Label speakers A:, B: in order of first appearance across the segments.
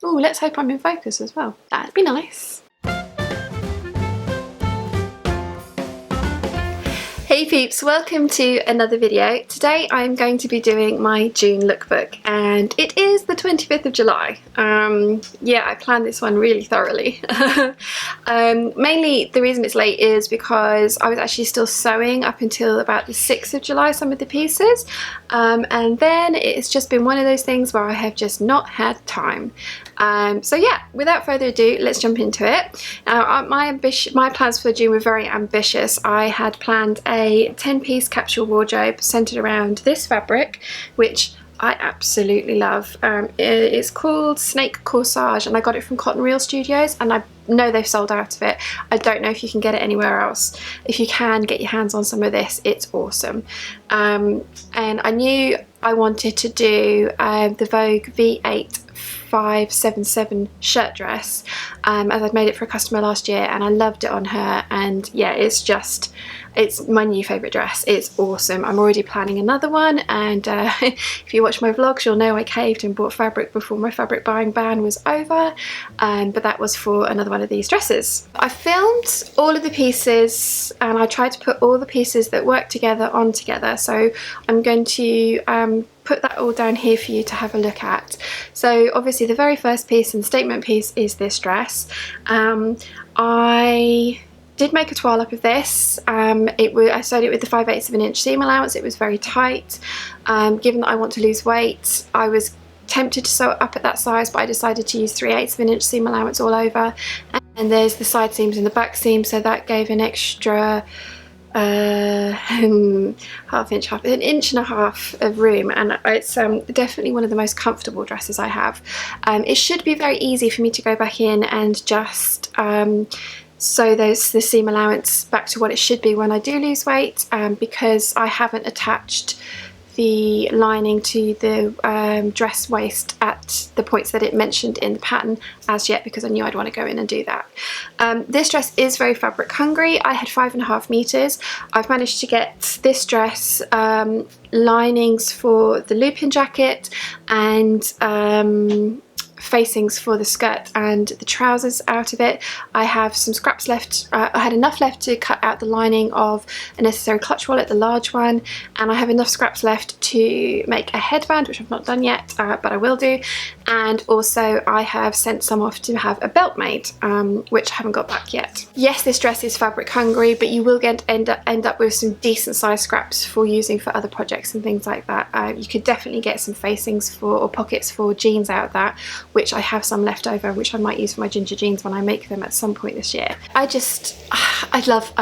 A: Oh, let's hope I'm in focus as well. That'd be nice. Hey peeps, welcome to another video. Today I'm going to be doing my June lookbook and it is the 25th of July. Yeah, I planned this one really thoroughly. Mainly the reason it's late is because I was actually still sewing up until about the 6th of July, some of the pieces. And then it's just been one of those things where I have just not had time. So yeah, without further ado, let's jump into it. My plans for June were very ambitious. I had planned a 10-piece capsule wardrobe centered around this fabric, which I absolutely love. It's called Snake Corsage and I got it from Cotton Reel Studios, and I know they've sold out of it. I don't know if you can get it anywhere else. If you can, get your hands on some of this, it's awesome. And I knew I wanted to do the Vogue V8 577 shirt dress, as I'd made it for a customer last year and I loved it on her, and yeah, it's my new favourite dress. It's awesome. I'm already planning another one, and if you watch my vlogs you'll know I caved and bought fabric before my fabric buying ban was over, but that was for another one of these dresses. I filmed all of the pieces and I tried to put all the pieces that work together on together, so I'm going to put that all down here for you to have a look at. So obviously the very first piece and statement piece is this dress. I did make a toile up of this. I sewed it with the 5/8 of an inch seam allowance. It was very tight. Given that I want to lose weight, I was tempted to sew it up at that size, but I decided to use 3/8 of an inch seam allowance all over. And there's the side seams and the back seam, so that gave an extra an inch and a half of room, and it's definitely one of the most comfortable dresses I have. It should be very easy for me to go back in and just sew the seam allowance back to what it should be when I do lose weight, because I haven't attached the lining to the dress waist at the points that it mentioned in the pattern as yet, because I knew I'd want to go in and do that. This dress is very fabric hungry. I had 5.5 meters. I've managed to get this dress linings for the Lupin jacket and facings for the skirt and the trousers out of it. I have some scraps left. I had enough left to cut out the lining of a necessary clutch wallet, the large one, and I have enough scraps left to make a headband, which I've not done yet, but I will do. And also I have sent some off to have a belt made, which I haven't got back yet. Yes, this dress is fabric hungry, but you will end up with some decent size scraps for using for other projects and things like that. You could definitely get some facings for, or pockets for jeans out of that, which I have some left over, which I might use for my ginger jeans when I make them at some point this year. I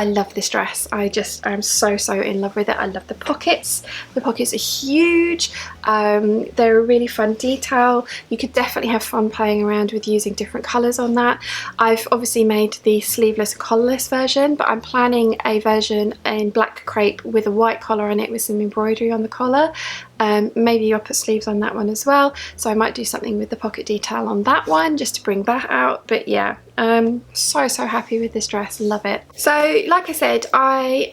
A: love this dress. I'm so in love with it. I love the pockets. The pockets are huge. They're a really fun detail. You could definitely have fun playing around with using different colours on that. I've obviously made the sleeveless collarless version, but I'm planning a version in black crepe with a white collar on it with some embroidery on the collar. Maybe I'll put sleeves on that one as well, so I might do something with the pocket detail on that one just to bring that out. But yeah, so happy with this dress, love it. So like I said, I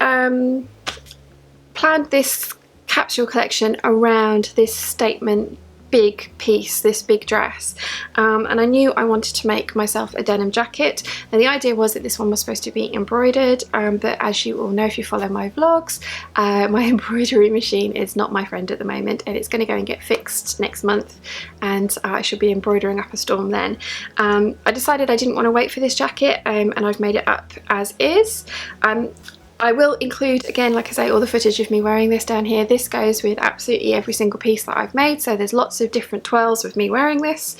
A: planned this capsule collection around this statement big piece, this big dress, and I knew I wanted to make myself a denim jacket. And the idea was that this one was supposed to be embroidered, but as you all know if you follow my vlogs, my embroidery machine is not my friend at the moment, and it's going to go and get fixed next month, and I should be embroidering up a storm then. I decided I didn't want to wait for this jacket, and I've made it up as is. I will include, again, like I say, all the footage of me wearing this down here. This goes with absolutely every single piece that I've made, so there's lots of different twirls with me wearing this.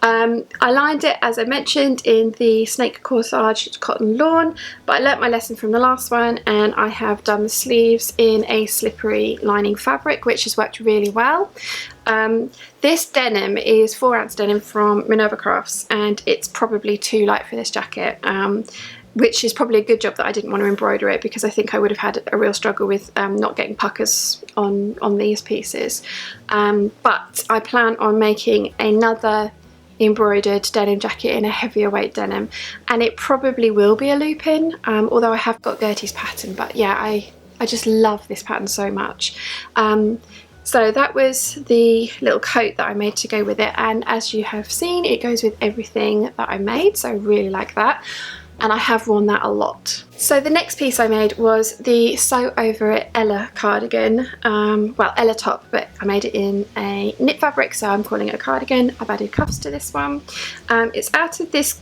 A: I lined it, as I mentioned, in the Snake Corsage cotton lawn, but I learnt my lesson from the last one, and I have done the sleeves in a slippery lining fabric, which has worked really well. This denim is 4-ounce denim from Minerva Crafts, and it's probably too light for this jacket. Which is probably a good job that I didn't want to embroider it, because I think I would have had a real struggle with not getting puckers on these pieces. But I plan on making another embroidered denim jacket in a heavier weight denim, and it probably will be a Lupin, although I have got Gertie's pattern. But yeah, I just love this pattern so much. So that was the little coat that I made to go with it, and as you have seen, it goes with everything that I made, so I really like that, and I have worn that a lot. So the next piece I made was the Sew Over It Ella cardigan, well, Ella top, but I made it in a knit fabric, so I'm calling it a cardigan. I've added cuffs to this one. It's out of this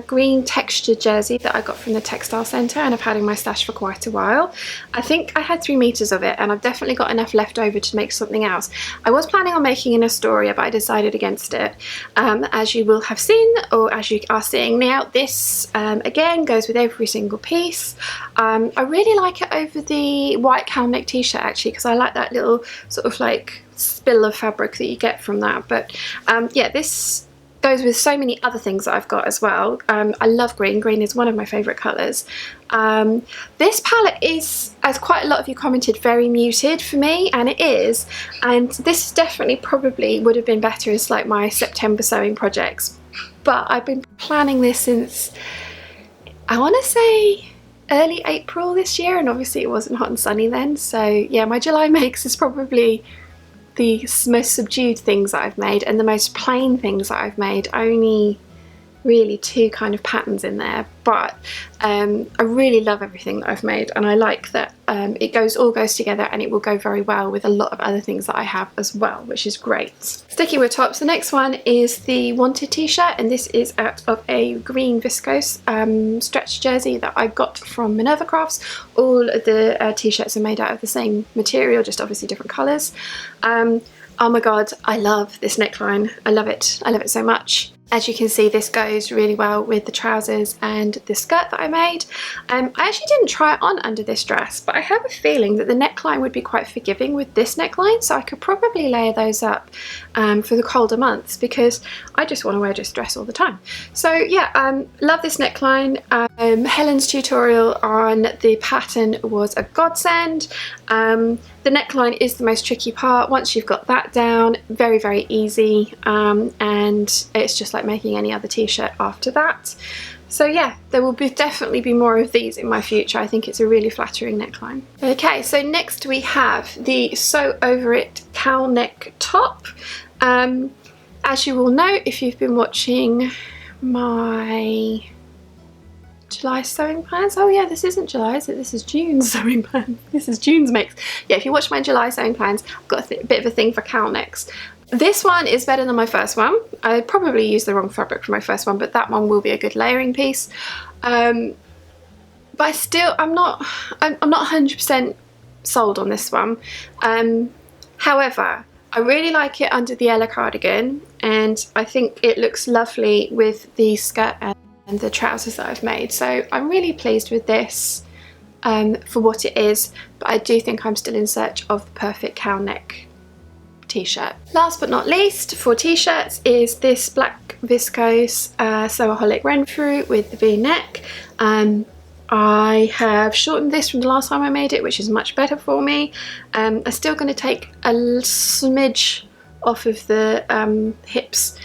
A: green textured jersey that I got from the textile centre, and I've had in my stash for quite a while. I think I had 3 meters of it, and I've definitely got enough left over to make something else. I was planning on making an Astoria, but I decided against it. As you will have seen, or as you are seeing now, this again goes with every single piece. I really like it over the white cowl neck t-shirt actually, because I like that little sort of like spill of fabric that you get from that. But yeah, this goes with so many other things that I've got as well. I love green. Green is one of my favourite colours. This palette is, as quite a lot of you commented, very muted for me, and it is. And this definitely probably would have been better as like my September sewing projects. But I've been planning this since, I want to say, early April this year, and obviously it wasn't hot and sunny then. So yeah, my July makes is probably the most subdued things that I've made, and the most plain things that I've made. Only really 2 kind of patterns in there, but I really love everything that I've made, and I like that it all goes together, and it will go very well with a lot of other things that I have as well, which is great. Sticking with tops, the next one is the Wanted t-shirt, and this is out of a green viscose stretch jersey that I got from Minerva Crafts. All of the t-shirts are made out of the same material, just obviously different colours. Oh my god, I love this neckline. I love it so much. As you can see, this goes really well with the trousers and the skirt that I made. I actually didn't try it on under this dress, but I have a feeling that the neckline would be quite forgiving with this neckline, so I could probably layer those up for the colder months, because I just want to wear this dress all the time. So yeah, love this neckline. Helen's tutorial on the pattern was a godsend. The neckline is the most tricky part. Once you've got that down, very, very easy, and it's just like making any other t-shirt after that. So yeah, there will definitely be more of these in my future. I think it's a really flattering neckline. Okay, so next we have the Sew Over It cowl neck top. As you will know, if you've been watching my July sewing plans. Oh yeah, this isn't July, is it? This is June's sewing plans. This is June's mix. Yeah, if you watch my July sewing plans, I've got a bit of a thing for cowl necks. This one is better than my first one. I probably used the wrong fabric for my first one, but that one will be a good layering piece. But I'm not 100% sold on this one. However, I really like it under the Ella cardigan, and I think it looks lovely with the skirt and the trousers that I've made. So I'm really pleased with this for what it is, but I do think I'm still in search of the perfect cowl neck t-shirt. Last but not least, for t-shirts, is this black viscose Sewaholic Renfrew with the V-neck. I have shortened this from the last time I made it, which is much better for me. I'm still going to take a smidge off of the hips.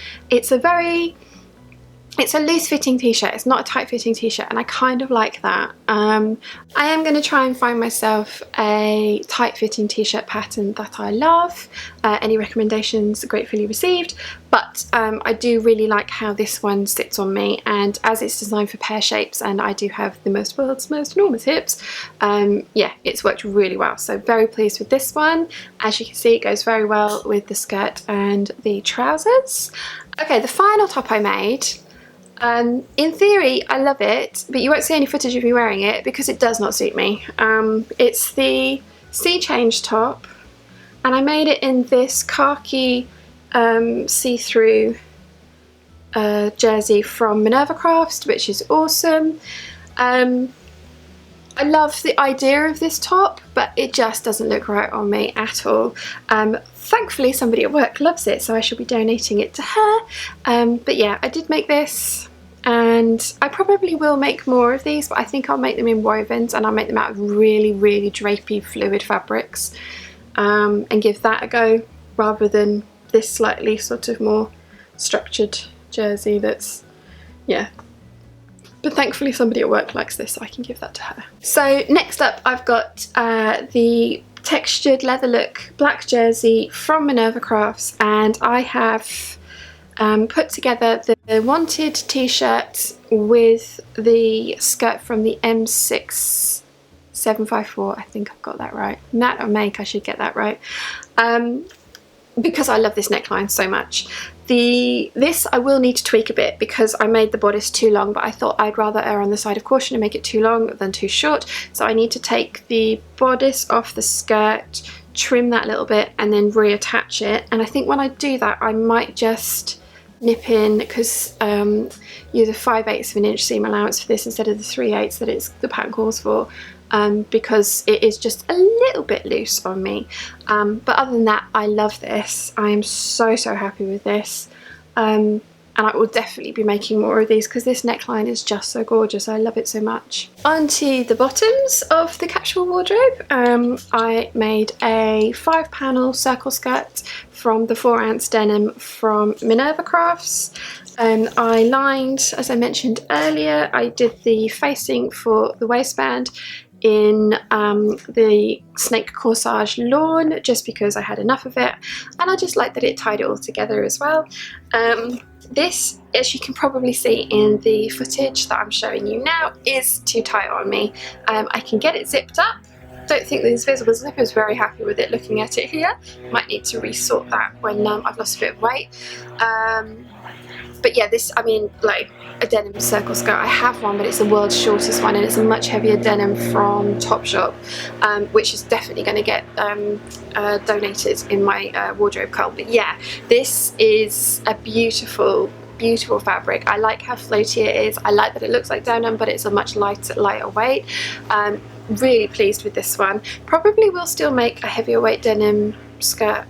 A: It's a loose fitting t-shirt, it's not a tight fitting t-shirt, and I kind of like that. I am going to try and find myself a tight fitting t-shirt pattern that I love. Any recommendations are gratefully received, but I do really like how this one sits on me, and as it's designed for pear shapes and I do have the world's most enormous hips, yeah, it's worked really well. So very pleased with this one. As you can see, it goes very well with the skirt and the trousers. Okay, the final top I made. In theory, I love it, but you won't see any footage of me wearing it because it does not suit me. It's the Sea Change top, and I made it in this khaki see-through jersey from Minerva Crafts, which is awesome. I love the idea of this top, but it just doesn't look right on me at all. Thankfully, somebody at work loves it, so I shall be donating it to her. But yeah, I did make this, and I probably will make more of these, but I think I'll make them in wovens, and I'll make them out of really, really drapey fluid fabrics, and give that a go rather than this slightly sort of more structured jersey that's, yeah. But thankfully somebody at work likes this, so I can give that to her. So next up, I've got the textured leather look black jersey from Minerva Crafts, and I have put together the wanted t-shirt with the skirt from the M6754. I think I've got that right. Matte or make, I should get that right. Because I love this neckline so much. This I will need to tweak a bit because I made the bodice too long, but I thought I'd rather err on the side of caution and make it too long than too short. So I need to take the bodice off the skirt, trim that a little bit, and then reattach it. And I think when I do that, I might just nip in, because use a 5/8 of an inch seam allowance for this instead of the 3/8 that the pattern calls for. Because it is just a little bit loose on me, but other than that, I love this. I am so happy with this, and I will definitely be making more of these because this neckline is just so gorgeous. I love it so much. Onto the bottoms of the capsule wardrobe. I made a 5-panel circle skirt from the 4-ounce denim from Minerva Crafts. I lined, as I mentioned earlier, I did the facing for the waistband in the snake corsage lawn just because I had enough of it, and I just like that it tied it all together as well. This, as you can probably see in the footage that I'm showing you now, is too tight on me. I can get it zipped up. Don't think this visible zip. I was very happy with it looking at it here. Might need to resort that when I've lost a bit of weight. But yeah, this, I mean, like a denim circle skirt, I have one, but it's the world's shortest one, and it's a much heavier denim from Topshop, which is definitely going to get donated in my wardrobe cull. But yeah, this is a beautiful fabric. I like how floaty it is. I like that it looks like denim, but it's a much lighter weight. Really pleased with this one. Probably will still make a heavier weight denim skirt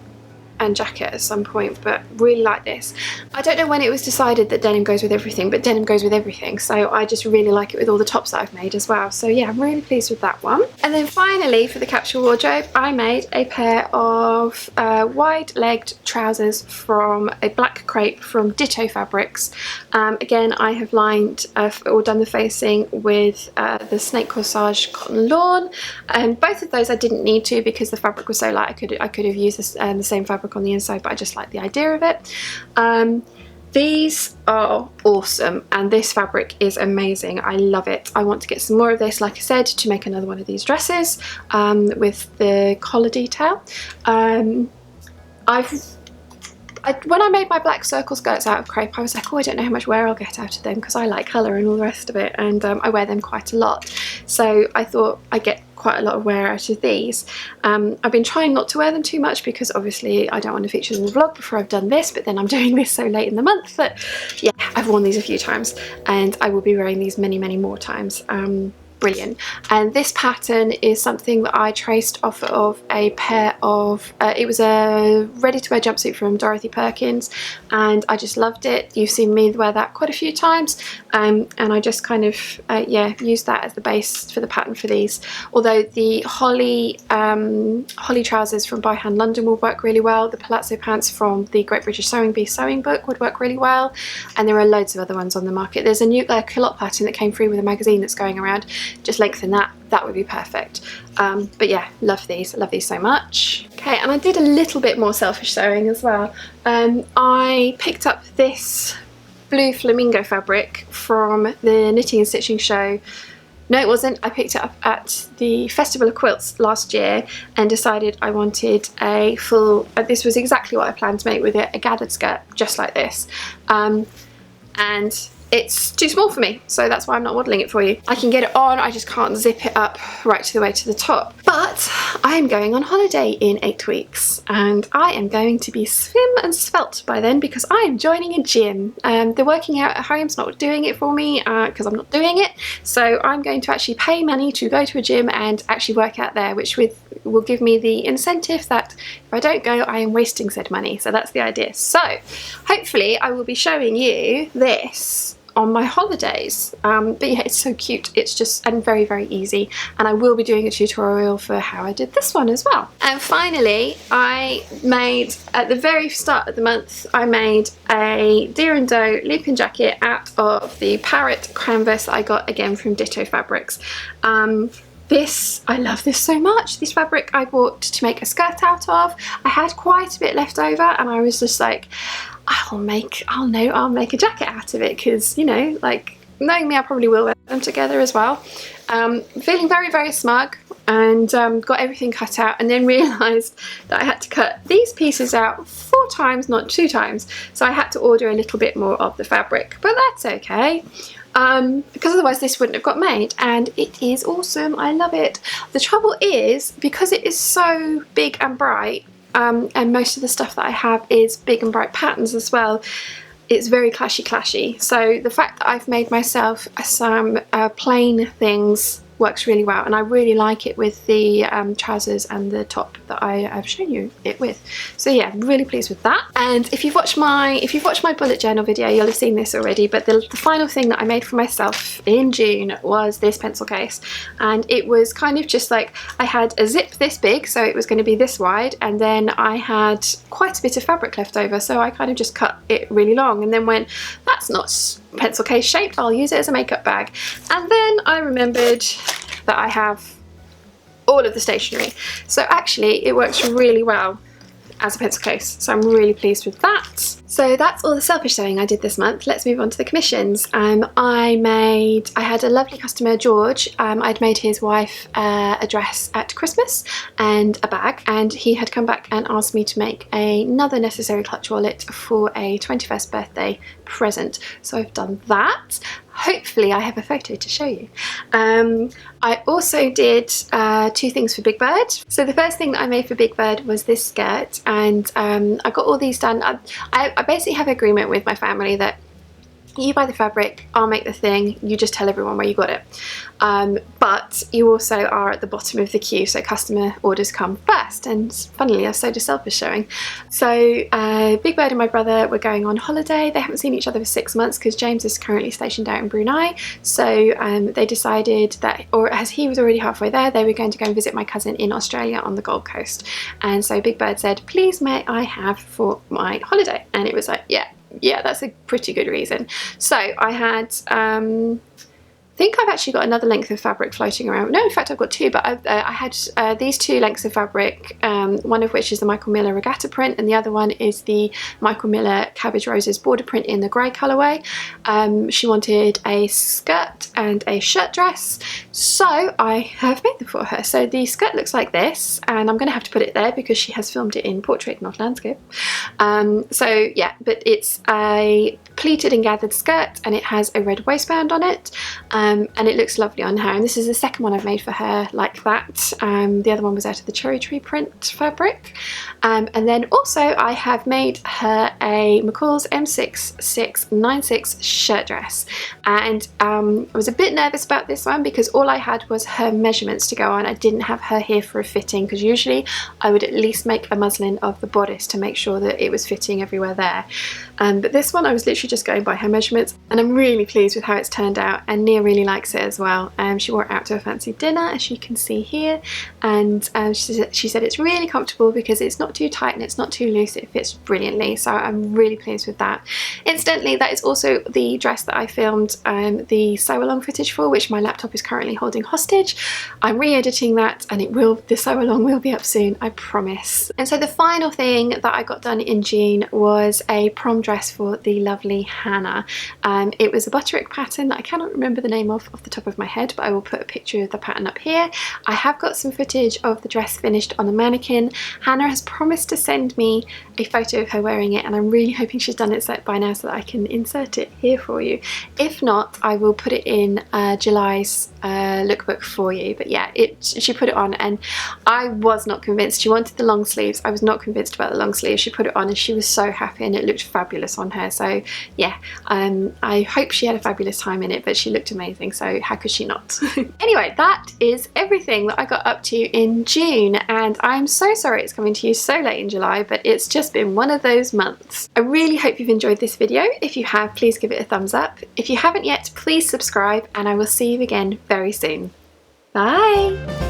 A: and jacket at some point, but really like this. I don't know when it was decided that denim goes with everything, but denim goes with everything, so I just really like it with all the tops that I've made as well. So yeah, I'm really pleased with that one. And then finally, for the capsule wardrobe, I made a pair of wide-legged trousers from a black crepe from Ditto Fabrics. Again, I have lined or done the facing with the snake corsage cotton lawn, and both of those I didn't need to because the fabric was so light. I could have used this, the same fabric on the inside, but I just like the idea of it. These are awesome, and this fabric is amazing. I love it. I want to get some more of this, like I said, to make another one of these dresses with the collar detail. When I made my black circle skirts out of crepe, I was like, oh, I don't know how much wear I'll get out of them because I like colour and all the rest of it, and I wear them quite a lot. So I thought I'd get quite a lot of wear out of these. I've been trying not to wear them too much because obviously I don't want to feature them in the vlog before I've done this, but then I'm doing this so late in the month that, yeah, I've worn these a few times and I will be wearing these many more times. Brilliant. And this pattern is something that I traced off of a pair of it was a ready-to-wear jumpsuit from Dorothy Perkins, and I just loved it. You've seen me wear that quite a few times, and I just kind of yeah, used that as the base for the pattern for these. Although the holly trousers from By Hand London will work really well, the palazzo pants from the Great British Sewing Bee sewing book would work really well, and there are loads of other ones on the market. There's a new culotte pattern that came free with a magazine that's going around. Just lengthen that would be perfect. But yeah, love these so much. Okay, and I did a little bit more selfish sewing as well. I picked up this blue flamingo fabric from the Knitting and Stitching show. No, it wasn't. I picked it up at the Festival of Quilts last year and decided I wanted a full, this was exactly what I planned to make with it, a gathered skirt just like this. And it's too small for me, so that's why I'm not modelling it for you. I can get it on, I just can't zip it up right to the way to the top. But I am going on holiday in 8 weeks, and I am going to be slim and svelte by then because I am joining a gym. The working out at home's not doing it for me because I'm not doing it, so I'm going to actually pay money to go to a gym and actually work out there, which will give me the incentive that if I don't go, I am wasting said money. So that's the idea. So hopefully I will be showing you this on my holidays, but yeah, it's so cute. It's just, and very easy, and I will be doing a tutorial for how I did this one as well. And finally, I made, at the very start of the month, I made a Deer and Doe Lupin jacket out of the parrot canvas that I got again from Ditto Fabrics. this, I love this so much. This fabric I bought to make a skirt out of. I had quite a bit left over and I was just like, I'll make a jacket out of it, because, you know, like, knowing me, I probably will wear them together as well. Feeling very, very smug, and got everything cut out, and then realised that I had to cut these pieces out 4 times, not 2 times. So I had to order a little bit more of the fabric, but that's okay. Because otherwise this wouldn't have got made, and it is awesome. I love it. The trouble is, because it is so big and bright, and most of the stuff that I have is big and bright patterns as well, it's very clashy. So the fact that I've made myself some plain things works really well, and I really like it with the trousers and the top that I've shown you it with. So yeah, I'm really pleased with that. And if you've watched my bullet journal video, you'll have seen this already, but the final thing that I made for myself in June was this pencil case. And it was kind of just like, I had a zip this big, so it was going to be this wide, and then I had quite a bit of fabric left over, so I kind of just cut it really long, and then went, that's not pencil case shaped, I'll use it as a makeup bag. And then I remembered that I have all of the stationery, so actually it works really well as a pencil case, so I'm really pleased with that. So that's all the selfish sewing I did this month. Let's move on to the commissions. I had a lovely customer, George. I'd made his wife a dress at Christmas and a bag, and he had come back and asked me to make another necessary clutch wallet for a 21st birthday present. So I've done that. Hopefully I have a photo to show you. I also did 2 things for Big Bird. So the first thing that I made for Big Bird was this skirt, and I got all these done. I basically have an agreement with my family that you buy the fabric, I'll make the thing, you just tell everyone where you got it. But you also are at the bottom of the queue, so customer orders come first, and funnily enough, so does selfish showing. So Big Bird and my brother were going on holiday. They haven't seen each other for 6 months because James is currently stationed out in Brunei. So they decided that, or as he was already halfway there, they were going to go and visit my cousin in Australia on the Gold Coast. And so Big Bird said, please may I have for my holiday? And it was like, yeah, that's a pretty good reason. So I had, I think I've actually got another length of fabric floating around. No, in fact I've got 2, but I had these 2 lengths of fabric, one of which is the Michael Miller regatta print, and the other one is the Michael Miller Cabbage Roses border print in the grey colourway. She wanted a skirt and a shirt dress, so I have made them for her. So the skirt looks like this, and I'm going to have to put it there because she has filmed it in portrait, not landscape. So yeah, but it's a pleated and gathered skirt, and it has a red waistband on it, and it looks lovely on her. And this is the second one I've made for her like that. The other one was out of the cherry tree print fabric. And then also I have made her a McCall's M6696 shirt dress, and I was a bit nervous about this one because all I had was her measurements to go on. I didn't have her here for a fitting, because usually I would at least make a muslin of the bodice to make sure that it was fitting everywhere there. But this one I was literally just going by her measurements, and I'm really pleased with how it's turned out, and Nia really likes it as well. She wore it out to a fancy dinner, as you can see here, and she said it's really comfortable because it's not too tight and it's not too loose, it fits brilliantly, so I'm really pleased with that. Incidentally, that is also the dress that I filmed the sew along footage for, which my laptop is currently holding hostage. I'm re-editing that, and the sew along will be up soon, I promise. And so the final thing that I got done in June was a prom dress for the lovely Hannah. It was a butterick pattern that I cannot remember the name of off the top of my head, but I will put a picture of the pattern up here. I have got some footage of the dress finished on a mannequin. Hannah has promised to send me a photo of her wearing it, and I'm really hoping she's done it by now so that I can insert it here for you. If not, I will put it in July's lookbook for you. But yeah, she put it on, and I was not convinced. She wanted the long sleeves. I was not convinced about the long sleeves. She put it on and she was so happy, and it looked fabulous on her. So yeah, I hope she had a fabulous time in it, but she looked amazing, so how could she not? Anyway, that is everything that I got up to in June, and I'm so sorry it's coming to you so late in July, but it's just been one of those months. I really hope you've enjoyed this video. If you have, please give it a thumbs up. If you haven't yet, please subscribe, and I will see you again very soon. Bye!